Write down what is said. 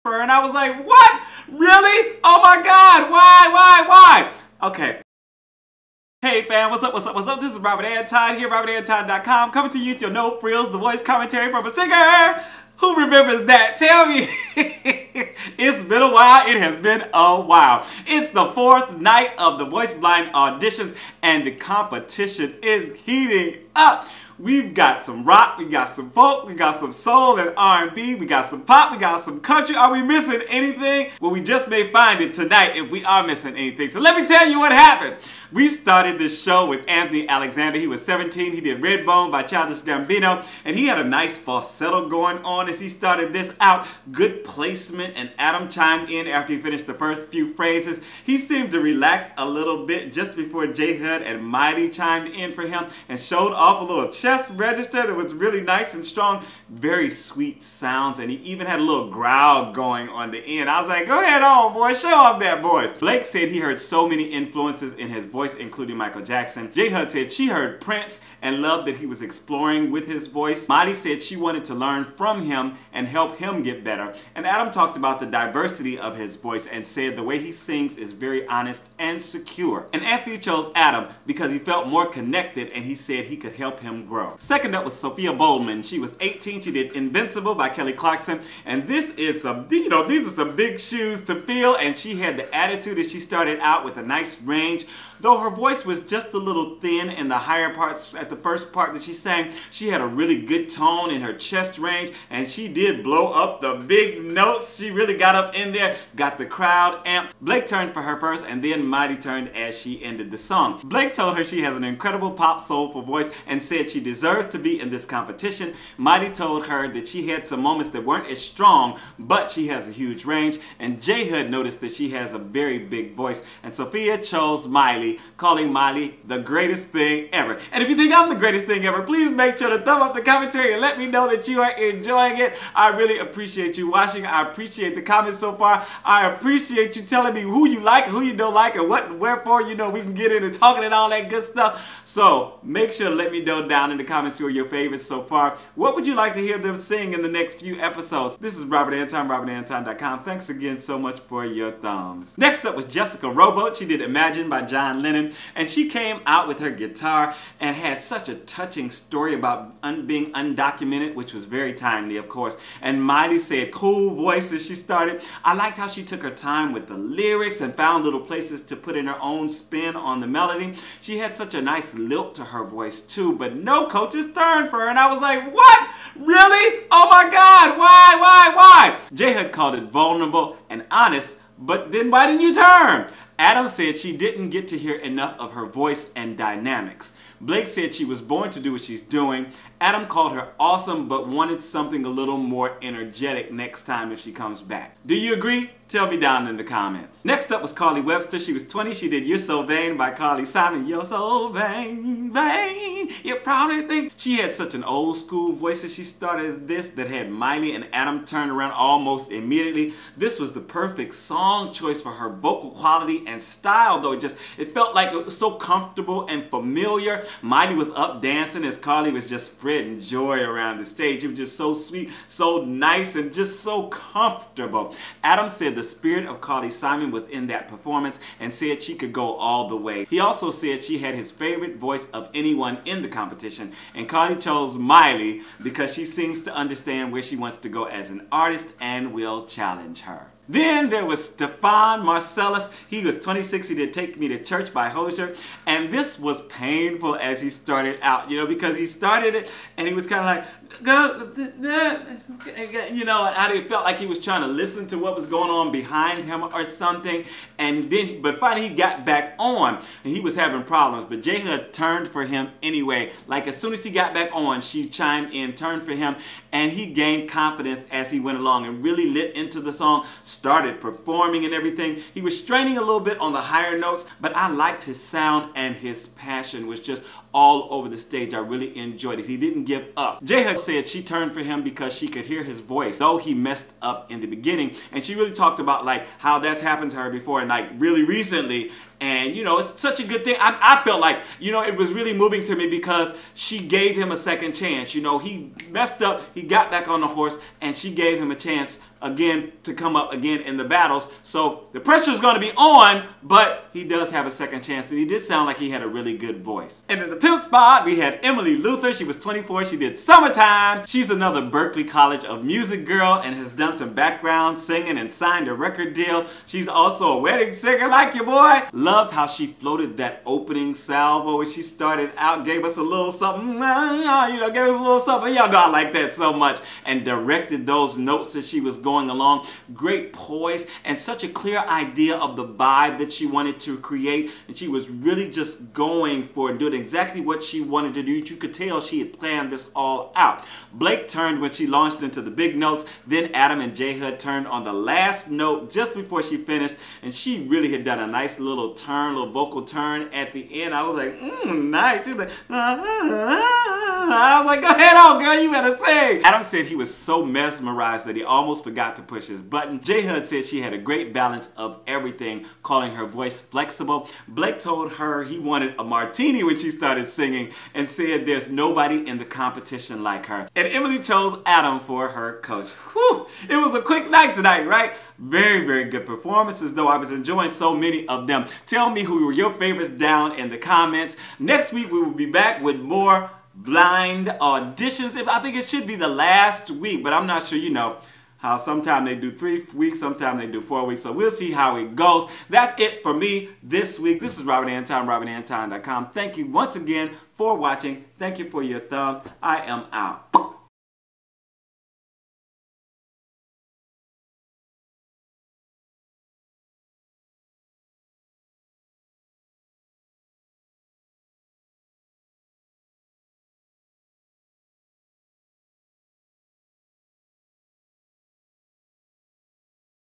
transfer. And I was like, what? Really? Oh my God, why? Okay. Hey fam, what's up? This is Robert Anton here, robertanton.com, coming to you with your no frills, the voice commentary from a singer. Who remembers that? Tell me. It's been a while. It has been a while. It's the 4th night of the Voice Blind auditions and the competition is heating up. We've got some rock, we got some folk, we got some soul and R&B, we got some pop, we got some country. Are we missing anything? Well, we just may find it tonight if we are missing anything. So let me tell you what happened. We started this show with Anthony Alexander. He was 17. He did Redbone by Childish Gambino. And he had a nice falsetto going on as he started this out. Good placement. And Adam chimed in after he finished the first few phrases. He seemed to relax a little bit just before J Hud and Miley chimed in for him and showed off a little chest register that was really nice and strong. Very sweet sounds. And he even had a little growl going on the end. I was like, go ahead on, boy. Show off that voice. Blake said he heard so many influences in his voice, including Michael Jackson. J Hud said she heard Prince and loved that he was exploring with his voice. Miley said she wanted to learn from him and help him get better. And Adam talked about the diversity of his voice and said the way he sings is very honest and secure. And Anthony chose Adam because he felt more connected and he said he could help him grow. Second up was Sophia Bollman. She was 18. She did Invincible by Clarkson. And this is some, these are some big shoes to fill, and she had the attitude that she started out with a nice range. Though her voice was just a little thin in the higher parts, at the first part that she sang, she had a really good tone in her chest range, and she did blow up the big notes. She really got up in there, got the crowd amped. Blake turned for her first, and then Miley turned as she ended the song. Blake told her she has an incredible pop soulful voice and said she deserves to be in this competition. Miley told her that she had some moments that weren't as strong, but she has a huge range, and J Hud noticed that she has a very big voice, and Sophia chose Miley, calling Miley the greatest thing ever. And if you think I'm the greatest thing ever, please make sure to thumb up the commentary and let me know that you are enjoying it. I really appreciate you watching. I appreciate the comments so far. I appreciate you telling me who you like and who you don't like and what and wherefore. You know, we can get into talking and all that good stuff. So make sure to let me know down in the comments who are your favorites so far. What would you like to hear them sing in the next few episodes? This is Robert Anton, robertanton.com. Thanks again so much for your thumbs. Next up was Jessica Rowboat. She did Imagine by Lennon, and she came out with her guitar and had such a touching story about being undocumented, which was very timely, of course. And Miley said, cool voice as she started. I liked how she took her time with the lyrics and found little places to put in her own spin on the melody. She had such a nice lilt to her voice too, but no coaches turned for her, and I was like, what? Really? Oh my God, why? J Hud called it vulnerable and honest, but then why didn't you turn? Adam said she didn't get to hear enough of her voice and dynamics. Blake said she was born to do what she's doing. Adam called her awesome, but wanted something a little more energetic next time if she comes back. Do you agree? Tell me down in the comments. Next up was Karli Webster. She was 20. She did You're So Vain by Karli Simon. You're so vain, vain. You probably think. She had such an old school voice as she started this that had Miley and Adam turn around almost immediately. This was the perfect song choice for her vocal quality and style, though. It felt like it was so comfortable and familiar. Miley was up dancing as Karli was just spreading joy around the stage. It was just so sweet, so nice, and just so comfortable. Adam said the spirit of Karli Simon was in that performance and said she could go all the way. He also said she had his favorite voice of anyone in the competition, and Karli chose Miley because she seems to understand where she wants to go as an artist and will challenge her. Then there was Stephan Marcellus. He was 26. He did Take Me to Church by Hozier. And this was painful as he started out, you know, because he started it and he was kind of like, you know, and it felt like he was trying to listen to what was going on behind him or something. And then, but finally he got back on and he was having problems. But J Hud turned for him anyway. Like as soon as he got back on, she chimed in, turned for him, and he gained confidence as he went along and really lit into the song, started performing and everything. He was straining a little bit on the higher notes, but I liked his sound and his passion was just all over the stage. I really enjoyed it. He didn't give up. J-Hud said she turned for him because she could hear his voice, though he messed up in the beginning. And she really talked about like how that's happened to her before and like really recently. And, you know, it's such a good thing. I felt like, you know, it was really moving to me because she gave him a second chance. You know, he messed up, he got back on the horse, and she gave him a chance again to come up again in the battles. So the pressure is going to be on, but he does have a second chance. And he did sound like he had a really good voice. And in the pimp spot, we had Emily Luther. She was 24. She did Summertime. She's another Berklee College of Music girl and has done some background singing and signed a record deal. She's also a wedding singer like your boy. Loved how she floated that opening salvo when she started out, gave us a little something, you know, gave us a little something. Y'all know I like that so much. And directed those notes as she was going along. Great poise and such a clear idea of the vibe that she wanted to create. And she was really just going for and doing exactly what she wanted to do. You could tell she had planned this all out. Blake turned when she launched into the big notes. Then Adam and J-Hud turned on the last note just before she finished. And she really had done a nice little turn, little vocal turn at the end. I was like, nice. She's like, I was like, go ahead on, girl, you better sing. Adam said he was so mesmerized that he almost forgot to push his button. J-Hud said she had a great balance of everything, calling her voice flexible. Blake told her he wanted a martini when she started singing and said there's nobody in the competition like her. And Emily chose Adam for her coach. Whew, it was a quick night tonight, right? Very, very good performances, though I was enjoying so many of them. Tell me who were your favorites down in the comments. Next week we will be back with more blind auditions. I think it should be the last week, but I'm not sure, you know, how sometimes they do 3 weeks, sometimes they do 4 weeks. So we'll see how it goes. That's it for me this week. This is Robert Anton, robertanton.com. Thank you once again for watching. Thank you for your thumbs. I am out.